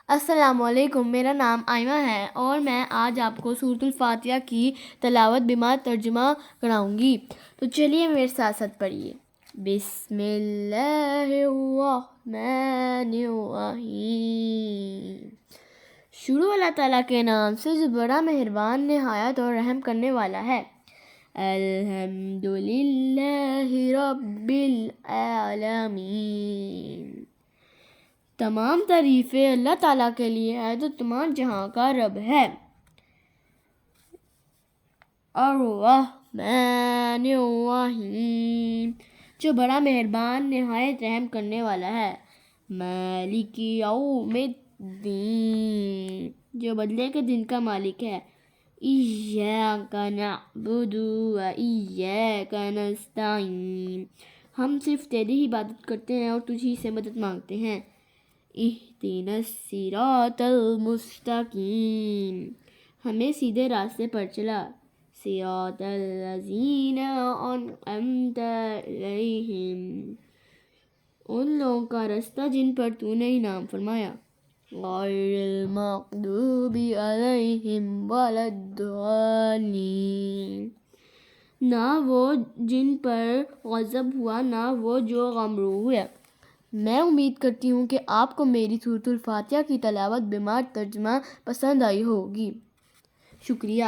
السلام علیکم، میرا نام آئمہ ہے اور میں آج آپ کو سورۃ الفاتحہ کی تلاوت بما ترجمہ کراؤں گی۔ تو چلیے میرے ساتھ ساتھ پڑھیے۔ بسم اللہ الرحمن الرحیم۔ شروع اللہ تعالیٰ کے نام سے جو بڑا مہربان نہایت اور رحم کرنے والا ہے۔ الحمد للہ رب العالمین۔ تمام تعریفیں اللہ تعالیٰ کے لیے ہے جو تمام جہاں کا رب ہے۔ الرحمن الرحیم، جو بڑا مہربان نہایت رحم کرنے والا ہے۔ مالک یوم الدین، جو بدلے کے دن کا مالک ہے۔ ایاک نعبد و ایاک نستعین، ہم صرف تیری ہی عبادت کرتے ہیں اور تجھی سے مدد مانگتے ہیں۔ اہدنا الصراط المستقیم، ہمیں سیدھے راستے پر چلا۔ صراط الذین انعمت علیہم، ان لوگوں کا راستہ جن پر تو نے انعام فرمایا۔ غیر المغضوب علیہم ولا الضالین، نہ وہ جن پر غضب ہوا نہ وہ جو غمرو ہوئے۔ میں امید کرتی ہوں کہ آپ کو میری سورۃ الفاتحہ کی تلاوت بما ترجمہ پسند آئی ہوگی۔ شکریہ۔